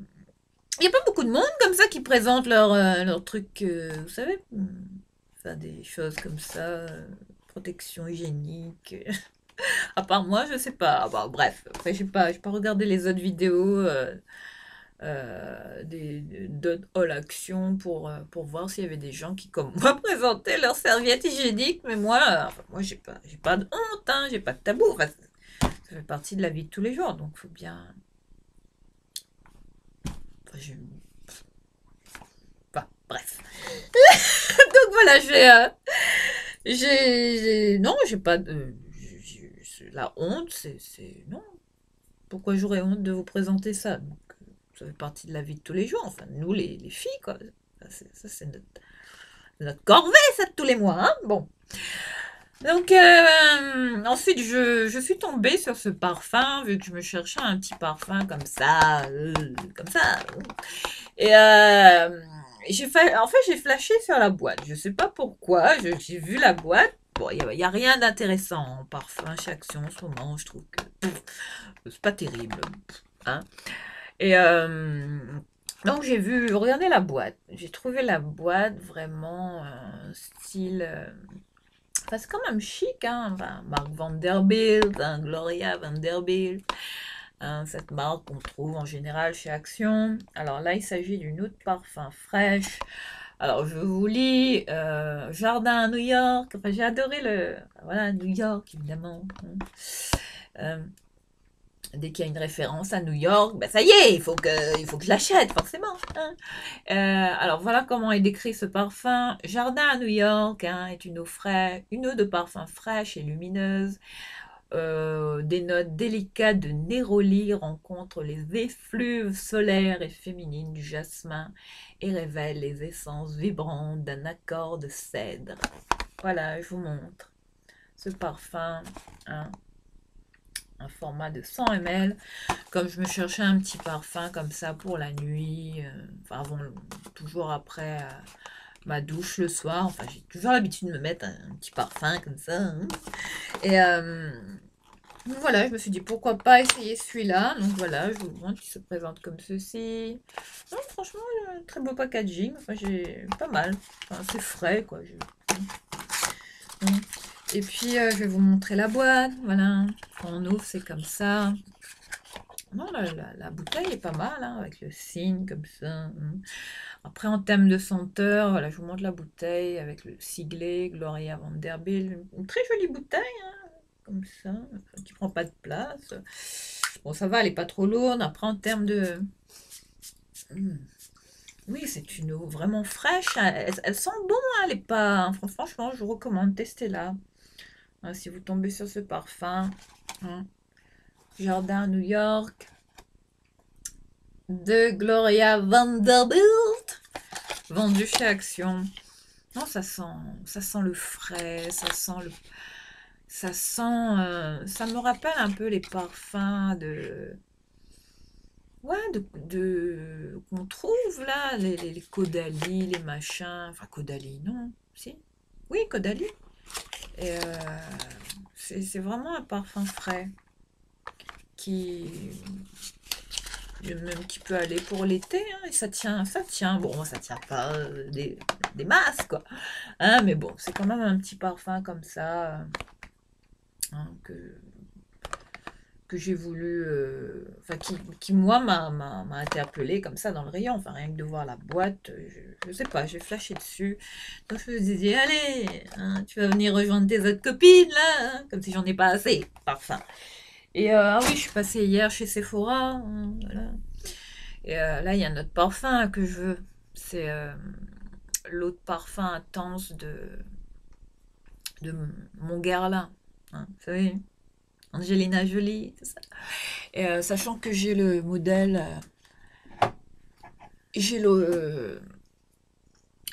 n'y a pas beaucoup de monde comme ça qui présente leur truc, vous savez, faire des choses comme ça, protection hygiénique. À part moi, je sais pas. Bon, bref, après, j'ai pas regardé les autres vidéos d'autres All Action pour voir s'il y avait des gens qui, comme moi, présentaient leurs serviettes hygiéniques. Mais moi, enfin, moi, j'ai pas de honte, hein, j'ai pas de tabou. Enfin, ça fait partie de la vie de tous les jours, donc faut bien. Enfin, enfin, bref. Donc voilà, non, j'ai pas de. La honte, non. Pourquoi j'aurais honte de vous présenter ça? Donc, ça fait partie de la vie de tous les jours. Enfin, nous, les filles, quoi. Ça, c'est notre corvée, ça, de tous les mois. Hein, bon. Donc, ensuite, je suis tombée sur ce parfum, vu que je me cherchais un petit parfum comme ça. Comme ça. Et en fait, j'ai flashé sur la boîte. Je sais pas pourquoi. J'ai vu la boîte. Bon, il n'y a rien d'intéressant en parfum chez Action en ce moment. Je trouve que c'est pas terrible. Hein. Et donc j'ai regardez la boîte. J'ai trouvé la boîte vraiment style. Enfin, c'est quand même chic, hein. Enfin, Mark Vanderbilt, hein, Gloria Vanderbilt. Hein, cette marque qu'on trouve en général chez Action. Alors là, il s'agit d'une eau de parfum fraîche. Alors, je vous lis Jardin à New York. Enfin, j'ai adoré voilà, New York, évidemment. Dès qu'il y a une référence à New York, ben ça y est, il faut que je l'achète, forcément. Hein. Alors, voilà comment est décrit ce parfum. Jardin à New York hein, est une eau de parfum fraîche et lumineuse. Des notes délicates de néroli rencontrent les effluves solaires et féminines du jasmin et révèlent les essences vibrantes d'un accord de cèdre. Voilà, je vous montre ce parfum, hein, un format de 100 ml. Comme je me cherchais un petit parfum comme ça pour la nuit, enfin toujours après ma douche le soir. Enfin, j'ai toujours l'habitude de me mettre un petit parfum comme ça, hein. Et voilà, je me suis dit pourquoi pas essayer celui-là. Donc voilà, je vous montre, il se présente comme ceci. Non, franchement, très beau packaging. Enfin, j'ai pas mal. Enfin, c'est frais, quoi. Et puis, je vais vous montrer la boîte. Voilà, quand on ouvre, c'est comme ça. Non, la bouteille est pas mal, hein, avec le signe comme ça, hein. Après, en termes de senteur, voilà, je vous montre la bouteille avec le siglet Gloria Vanderbilt. Une très jolie bouteille, hein, comme ça, qui prend pas de place. Bon, ça va, elle est pas trop lourde. Après, en termes de... Oui, c'est une eau vraiment fraîche. Elle sent bon, hein, elle est pas... Franchement, je vous recommande, testez-la. Hein, si vous tombez sur ce parfum, hein. Jardin New York de Gloria Vanderbilt, vendu chez Action. Non, ça sent le frais, ça me rappelle un peu les parfums ouais, qu'on trouve là, les Caudalie, les machins, enfin Caudalie, non, si, oui, Caudalie. Et c'est vraiment un parfum frais qui, même qui peut aller pour l'été, hein, et ça tient. Bon, ça tient pas des masses, quoi. Hein, mais bon, c'est quand même un petit parfum comme ça, hein, que j'ai voulu, enfin, qui moi, m'a interpellé comme ça dans le rayon. Enfin, rien que de voir la boîte, je sais pas, j'ai flashé dessus. Donc, je me disais, allez, hein, tu vas venir rejoindre tes autres copines, là, hein, comme si j'en ai pas assez, parfum. Et ah oui, je suis passée hier chez Sephora, hein, voilà. Et là, il y a un autre parfum que je veux. C'est l'autre parfum intense de mon Guerlain, hein, vous savez, Angelina Jolie, tout ça. Et sachant que j'ai le modèle, j'ai le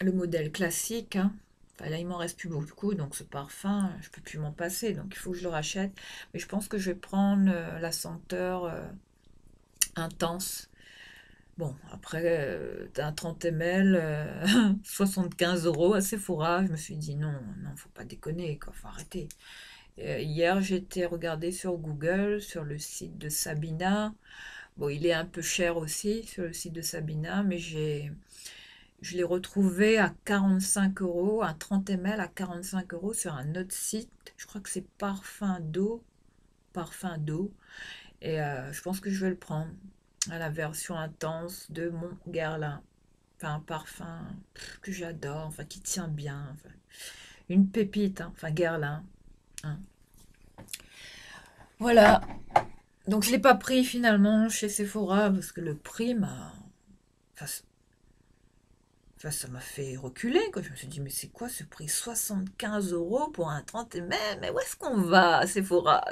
modèle classique, hein. Enfin, là, il m'en reste plus beaucoup, donc ce parfum, je peux plus m'en passer, donc il faut que je le rachète. Mais je pense que je vais prendre la senteur intense. Bon, après, t'as un 30 ml, 75 € à Sephora. Je me suis dit non, non, faut pas déconner, quoi, faut arrêter. Hier, j'étais regardé sur Google, sur le site de Sabina. Bon, il est un peu cher aussi sur le site de Sabina, mais je l'ai retrouvé à 45 €, un 30 ml à 45 € sur un autre site. Je crois que c'est Parfum d'eau. Et je pense que je vais le prendre à la version intense de mon Guerlain. Enfin, un parfum que j'adore, enfin qui tient bien. Enfin, une pépite, hein, enfin Guerlain, hein. Voilà. Donc je l'ai pas pris finalement chez Sephora parce que le prix m'a... Enfin, ça m'a fait reculer, quoi. Je me suis dit, mais c'est quoi ce prix? 75 € pour un 30 ml? Mais où est-ce qu'on va à Sephora?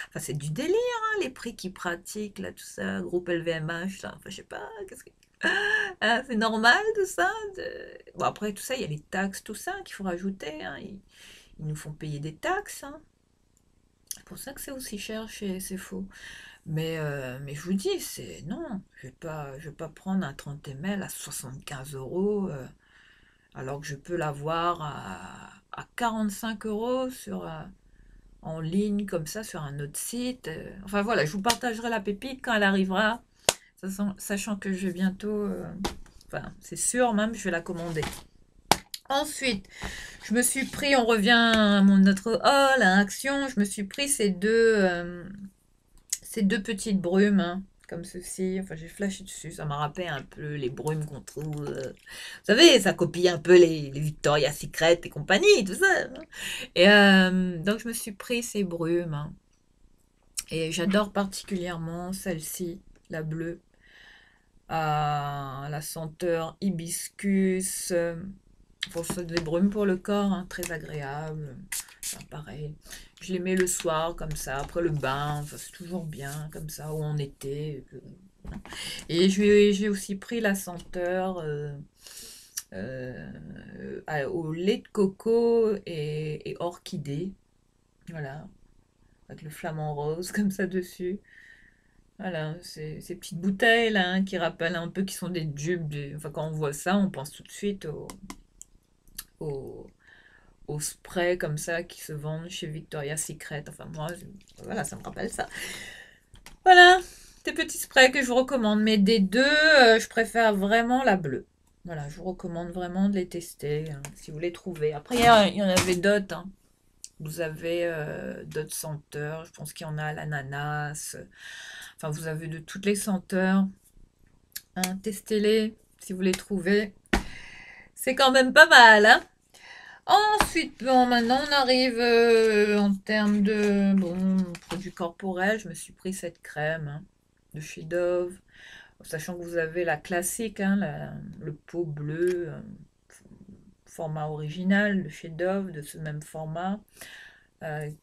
Enfin, c'est du délire, hein, les prix qu'ils pratiquent, là, tout ça, groupe LVMH, là. Enfin, je sais pas, qu'est-ce que... Ah, c'est normal, tout ça? Bon, après, tout ça, il y a les taxes, tout ça, qu'il faut rajouter, hein. Ils nous font payer des taxes, hein. C'est pour ça que c'est aussi cher chez Sephora. Mais je vous dis, c'est non, je vais pas prendre un 30 ml à 75 € alors que je peux l'avoir à 45 € en ligne comme ça sur un autre site. Enfin voilà, je vous partagerai la pépite quand elle arrivera, sachant que je vais bientôt, enfin c'est sûr même, je vais la commander. Ensuite, je me suis pris, on revient à notre haul, à Action, je me suis pris ces deux petites brumes, hein, comme ceci. Enfin, j'ai flashé dessus. Ça m'a rappelé un peu les brumes qu'on trouve. Vous savez, ça copie un peu les Victoria's Secret et compagnie, tout ça, hein. Et donc, je me suis pris ces brumes, hein. Et j'adore particulièrement celle-ci, la bleue. La senteur hibiscus. Pour des brumes pour le corps, hein, très agréable. Enfin, pareil. Je les mets le soir, comme ça, après le bain. Enfin, c'est toujours bien, comme ça, ou en été. Et j'ai aussi pris la senteur au lait de coco et orchidée. Voilà. Avec le flamant rose, comme ça, dessus. Voilà, ces petites bouteilles là, hein, qui rappellent un peu, qui sont des dupes. Enfin, quand on voit ça, on pense tout de suite au, au spray comme ça qui se vendent chez Victoria's Secret. Enfin, moi, voilà, ça me rappelle ça. Voilà, des petits sprays que je vous recommande. Mais des deux, je préfère vraiment la bleue. Voilà, je vous recommande vraiment de les tester, hein, si vous les trouvez. Après, il y en avait d'autres, hein. Vous avez d'autres senteurs. Je pense qu'il y en a à l'ananas. Enfin, vous avez de toutes les senteurs. Hein, testez-les si vous les trouvez. C'est quand même pas mal, hein. Ensuite, bon, maintenant on arrive en termes de produits corporels. Je me suis pris cette crème, hein, de chez Dove, sachant que vous avez la classique, hein, le pot bleu, format original de chez Dove, de ce même format,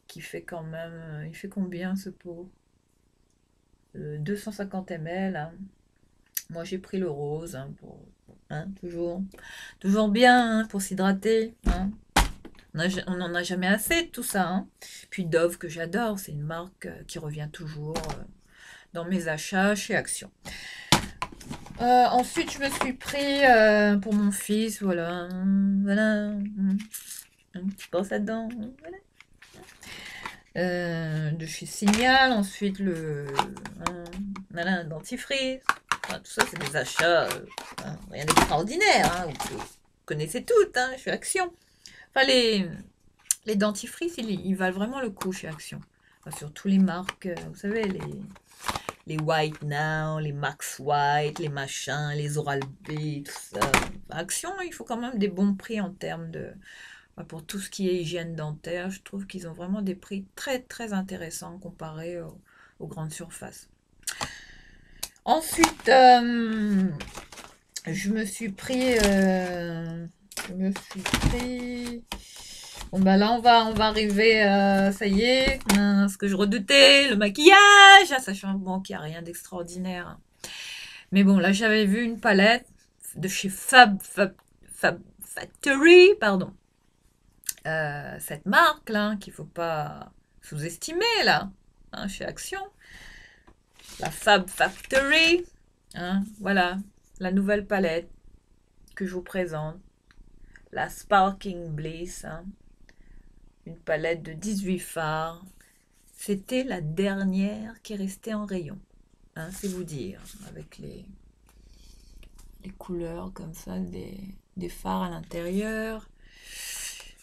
qui fait quand même, il fait combien ce pot? 250 ml, hein. Moi j'ai pris le rose, hein, hein, toujours bien, hein, pour s'hydrater, hein. On n'en a jamais assez de tout ça, hein. Puis Dove que j'adore, c'est une marque qui revient toujours dans mes achats chez Action. Ensuite, je me suis pris pour mon fils, voilà, voilà, un petit brosse à dents, voilà. De chez Signal, ensuite voilà, un dentifrice. Enfin, tout ça, c'est des achats, hein, rien d'extraordinaire, hein, vous connaissez toutes, hein, chez Action. Enfin, les dentifrices, ils valent vraiment le coup chez Action. Enfin, sur tous les marques, vous savez, les White Now, les Max White, les machins, les Oral-B, tout ça. Action, il faut quand même des bons prix en termes de... Pour tout ce qui est hygiène dentaire, je trouve qu'ils ont vraiment des prix très très intéressants comparés aux grandes surfaces. Ensuite, je me suis pris... Bon bah là on va arriver, ça y est, ce que je redoutais, le maquillage, sachant bon, qu'il n'y a rien d'extraordinaire. Mais bon, là j'avais vu une palette de chez Fab Factory, pardon. Cette marque là, qu'il faut pas sous-estimer là, hein, chez Action. La Fab Factory, hein, voilà, la nouvelle palette que je vous présente. La Sparking Bliss, hein. Une palette de 18 fards. C'était la dernière qui restait en rayon, hein, c'est vous dire, avec les couleurs comme ça, des fards à l'intérieur.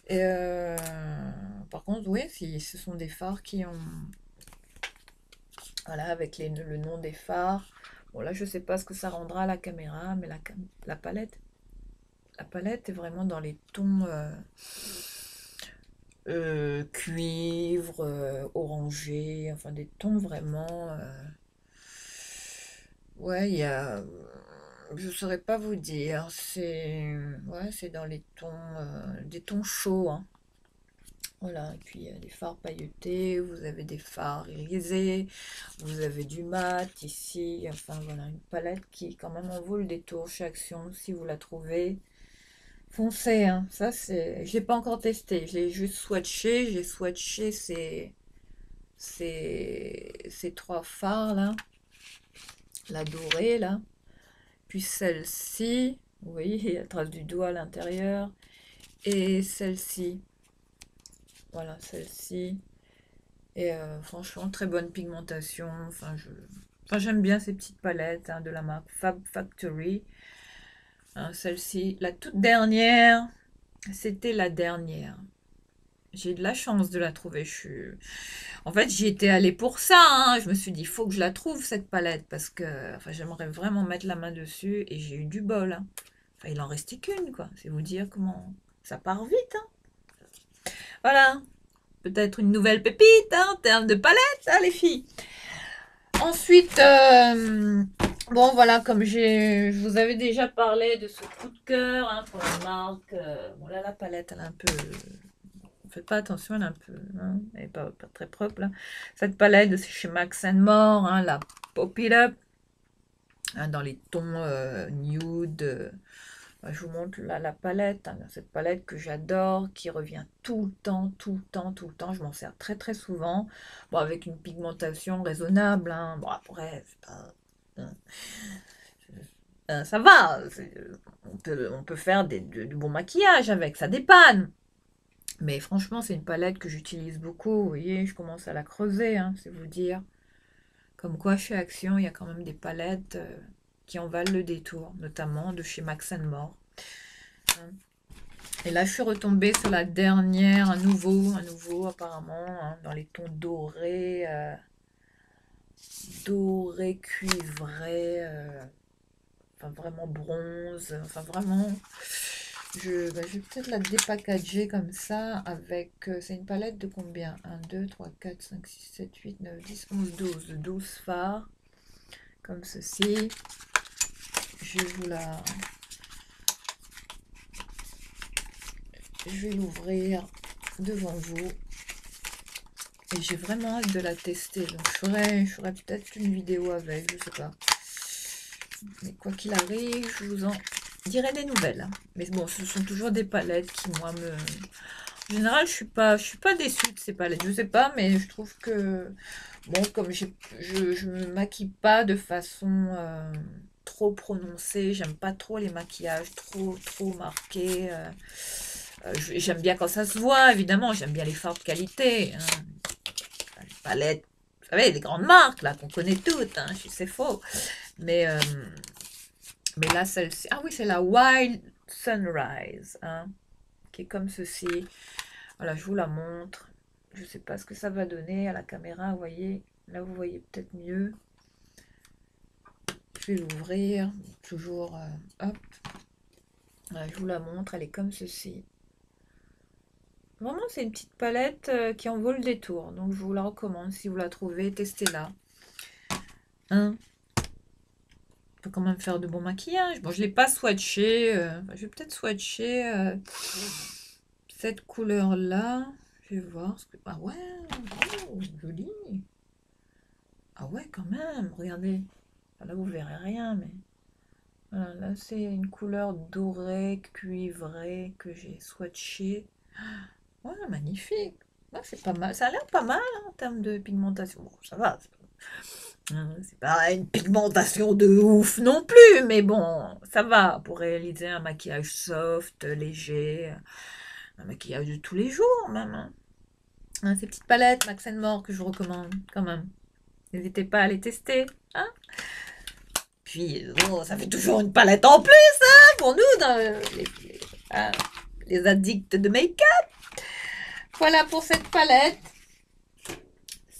Par contre, oui, ce sont des fards qui ont... Voilà, avec le nom des fards. Bon, là, je sais pas ce que ça rendra à la caméra, mais la palette est vraiment dans les tons... cuivre, orangé, enfin des tons vraiment... Ouais, il y a... Je saurais pas vous dire, c'est dans les tons, des tons chauds, hein. Voilà, et puis il y a des fards pailletés, vous avez des fards irisés, vous avez du mat ici, enfin voilà, une palette qui quand même en vaut le détour chez Action, si vous la trouvez. Foncez, hein. Ça c'est... Je l'ai pas encore testé, je l'ai juste swatché. J'ai swatché ces trois fards là. La dorée là. Puis celle-ci. Vous voyez, il y a la trace du doigt à l'intérieur. Et celle-ci. Voilà, celle-ci. Et franchement, très bonne pigmentation. Enfin, j'aime bien ces petites palettes, hein, de la marque Fab Factory. Hein, celle-ci, la toute dernière, c'était la dernière. J'ai eu de la chance de la trouver. En fait, j'y étais allée pour ça, hein. Je me suis dit, il faut que je la trouve, cette palette, parce que enfin, j'aimerais vraiment mettre la main dessus, et j'ai eu du bol, hein. Enfin, il en restait qu'une, quoi. C'est vous dire comment ça part vite, hein. Voilà. Peut-être une nouvelle pépite, hein, en termes de palette, hein, les filles. Ensuite, bon, voilà, comme je vous avais déjà parlé de ce coup de cœur, hein, pour la marque. Bon, là, la palette, elle est un peu... Faites pas attention, elle est un peu... Hein, elle n'est pas très propre, là. Cette palette, c'est chez Max More, hein, la Pop It Up, hein, dans les tons nude. Je vous montre là la palette, hein, cette palette que j'adore, qui revient tout le temps, tout le temps, tout le temps. Je m'en sers très très souvent. Bon, avec une pigmentation raisonnable, hein. Bon, après, c'est pas... ça va, on peut faire du bon maquillage avec, ça dépanne. Mais franchement, c'est une palette que j'utilise beaucoup. Vous voyez, je commence à la creuser, hein, c'est vous dire. Comme quoi, chez Action, il y a quand même des palettes qui en valent le détour, notamment de chez Max More. Hein. Et là, je suis retombée sur la dernière, un nouveau apparemment, hein, dans les tons dorés, doré cuivré, enfin vraiment bronze, enfin vraiment. Je vais peut-être la dépackager comme ça avec. C'est une palette de combien? 1, 2, 3, 4, 5, 6, 7, 8, 9, 10, 11, 12. 12 fards. Comme ceci. Je vous la. Je vais l'ouvrir devant vous. Et j'ai vraiment hâte de la tester. Donc je ferai peut-être une vidéo avec, je sais pas. Mais quoi qu'il arrive, je vous en dirai des nouvelles. Mais bon, ce sont toujours des palettes qui, moi, me... En général, je suis pas déçue de ces palettes. Je sais pas, mais je trouve que... Bon, comme je me maquille pas de façon trop prononcée. J'aime pas trop les maquillages trop marqués. J'aime bien quand ça se voit, évidemment. J'aime bien les fards de qualité. Hein. Les palettes, vous savez, les grandes marques, là, qu'on connaît toutes. Hein, c'est faux. Mais là, celle-ci... Ah oui, c'est la Wild Sunrise. Hein, qui est comme ceci. Voilà, je vous la montre. Je ne sais pas ce que ça va donner à la caméra, vous voyez. Là, vous voyez peut-être mieux. Je vais l'ouvrir. Toujours, hop. Voilà, je vous la montre. Elle est comme ceci. Vraiment, c'est une petite palette qui en vaut le détour. Donc, je vous la recommande. Si vous la trouvez, testez-la. Hein? On peut quand même faire de bons maquillages. Bon, je ne l'ai pas swatché. Je vais peut-être swatcher cette couleur-là. Je vais voir. Ah ouais, oh, joli. Ah ouais, quand même. Regardez. Là, vous verrez rien, mais... Voilà, là, c'est une couleur dorée, cuivrée, que j'ai swatché. Ouais, magnifique. Ouais, c'est pas mal. Ça a l'air pas mal hein, en termes de pigmentation. Bon, ça va. C'est pas une pigmentation de ouf non plus, mais bon, ça va pour réaliser un maquillage soft, léger, un maquillage de tous les jours même. Hein, ces petites palettes Max More que je vous recommande quand même. N'hésitez pas à les tester. Hein. Puis, bon, ça fait toujours une palette en plus hein, pour nous, dans les addicts de make-up. Voilà pour cette palette.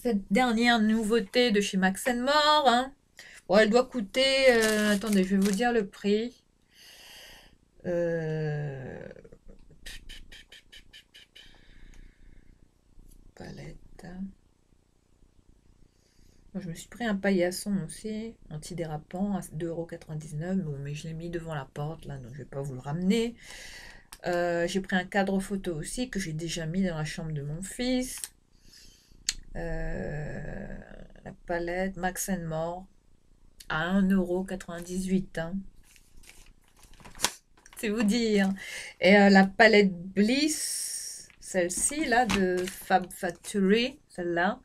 Cette dernière nouveauté de chez Max More. Hein. Bon, elle doit coûter... attendez, je vais vous dire le prix. Palette. Moi, je me suis pris un paillasson aussi, antidérapant, à 2,99 €. Bon, mais je l'ai mis devant la porte, là, donc je ne vais pas vous le ramener. J'ai pris un cadre photo aussi, que j'ai déjà mis dans la chambre de mon fils. La palette Max More à 1,98 €. Hein. C'est vous dire. Et la palette Bliss, celle-ci, là, de Fab Factory, celle-là,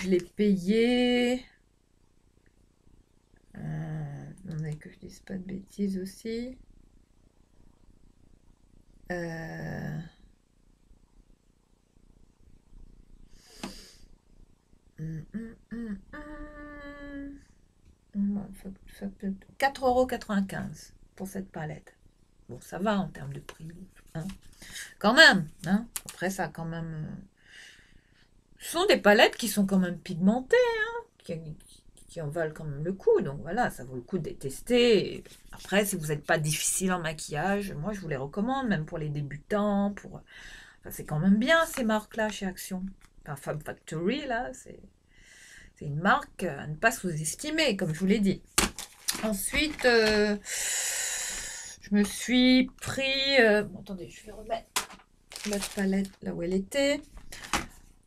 je l'ai payée... on est que je dise pas de bêtises aussi. €4,95 pour cette palette. Bon, ça va en termes de prix. Hein. Quand même. Hein. Après, ça quand même... Ce sont des palettes qui sont quand même pigmentées, hein, qui en valent quand même le coup. Donc voilà, ça vaut le coup de les tester. Après, si vous n'êtes pas difficile en maquillage, moi je vous les recommande, même pour les débutants. Enfin, c'est quand même bien ces marques-là chez Action. Enfin, Fab Factory, là, c'est une marque à ne pas sous-estimer, comme je vous l'ai dit. Ensuite, je me suis pris... bon, attendez, je vais remettre notre palette là où elle était.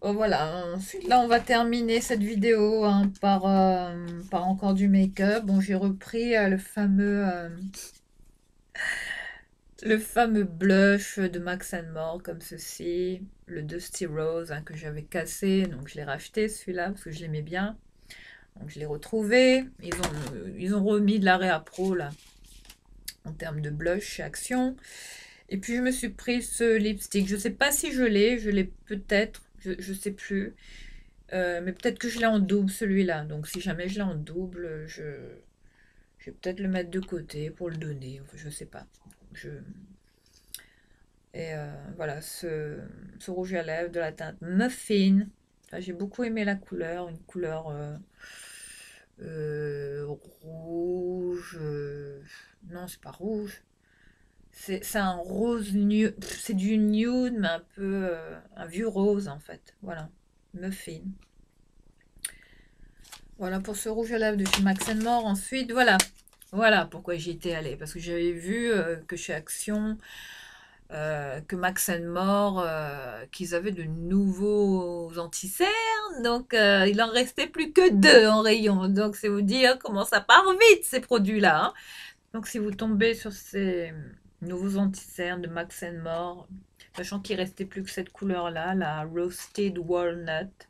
Voilà, ensuite là on va terminer cette vidéo hein, par encore du make-up. Bon, j'ai repris le fameux blush de Max More comme ceci, le Dusty Rose hein, que j'avais cassé, donc je l'ai racheté celui-là parce que je l'aimais bien. Donc je l'ai retrouvé, ils ont remis de la Réa Pro là en termes de blush chez Action. Et puis je me suis pris ce lipstick. Je sais pas si je l'ai peut-être, je sais plus. Mais peut-être que je l'ai en double celui-là. Donc si jamais je l'ai en double, je vais peut-être le mettre de côté pour le donner. Enfin, je sais pas. Je... Et voilà, ce rouge à lèvres de la teinte Muffin. Enfin, j'ai beaucoup aimé la couleur, une couleur rouge. Non, c'est pas rouge. C'est un rose nude. C'est du nude, mais un peu un vieux rose en fait. Voilà, Muffin. Voilà pour ce rouge à lèvres de chez Max More. Ensuite, voilà pourquoi j'y étais allée. Parce que j'avais vu que chez Action, que Max More, qu'ils avaient de nouveaux anti-cernes. Donc, il en restait plus que 2 en rayon. Donc, c'est vous dire comment ça part vite, ces produits-là. Hein. Donc, si vous tombez sur ces nouveaux anti-cernes de Max More, sachant qu'il restait plus que cette couleur-là, la Roasted Walnut,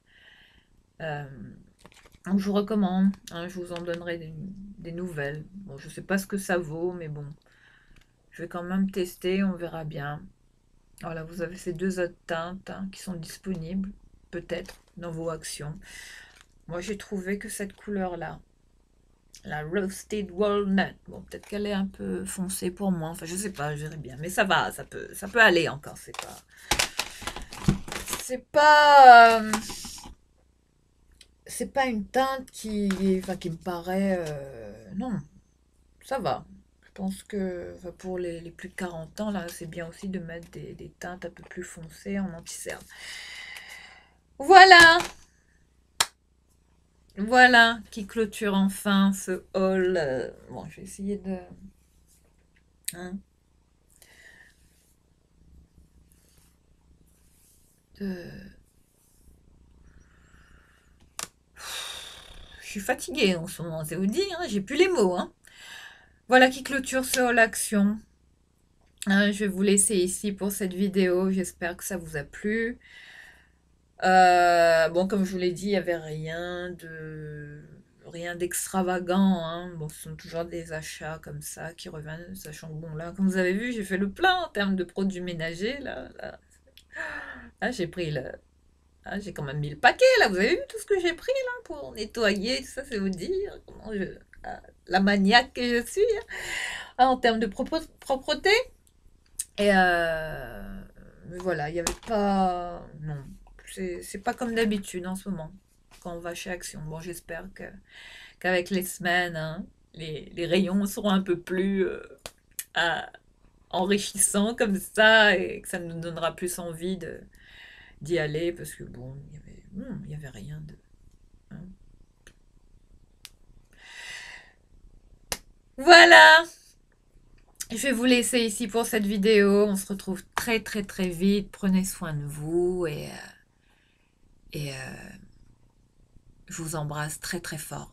donc je vous recommande, hein, je vous en donnerai des nouvelles. Bon, je sais pas ce que ça vaut, mais bon, je vais quand même tester, on verra bien. Voilà, vous avez ces 2 autres teintes hein, qui sont disponibles, peut-être, dans vos actions. Moi, j'ai trouvé que cette couleur-là, la Roasted Walnut, bon, peut-être qu'elle est un peu foncée pour moi. Enfin, je sais pas, je verrai bien. Mais ça va, ça peut aller encore. C'est pas une teinte qui me paraît... non, ça va. Je pense que enfin, pour les plus de 40 ans, là, c'est bien aussi de mettre des teintes un peu plus foncées en anti-cerne. Voilà, voilà qui clôture enfin ce haul. Bon, je vais essayer de... hein, de... Je suis fatiguée en ce moment, c'est vous dire, hein, j'ai plus les mots. Hein. Voilà qui clôture ce haul action. Hein, je vais vous laisser ici pour cette vidéo. J'espère que ça vous a plu. Bon, comme je vous l'ai dit, il n'y avait rien d'extravagant. Hein. Bon, ce sont toujours des achats comme ça qui reviennent, sachant que bon là, comme vous avez vu, j'ai fait le plein en termes de produits ménagers. Là j'ai pris j'ai quand même mis le paquet là. Vous avez vu tout ce que j'ai pris là pour nettoyer, tout ça, c'est vous dire la maniaque que je suis hein, en termes de propreté. Et mais voilà, il n'y avait pas, non. C'est pas comme d'habitude en ce moment, quand on va chez Action. Bon, j'espère qu'avec les semaines, hein, les rayons seront un peu plus enrichissants comme ça et que ça nous donnera plus envie d'y aller parce que bon, il y avait rien de... hein. Voilà, je vais vous laisser ici pour cette vidéo. On se retrouve très très très vite. Prenez soin de vous et je vous embrasse très très fort.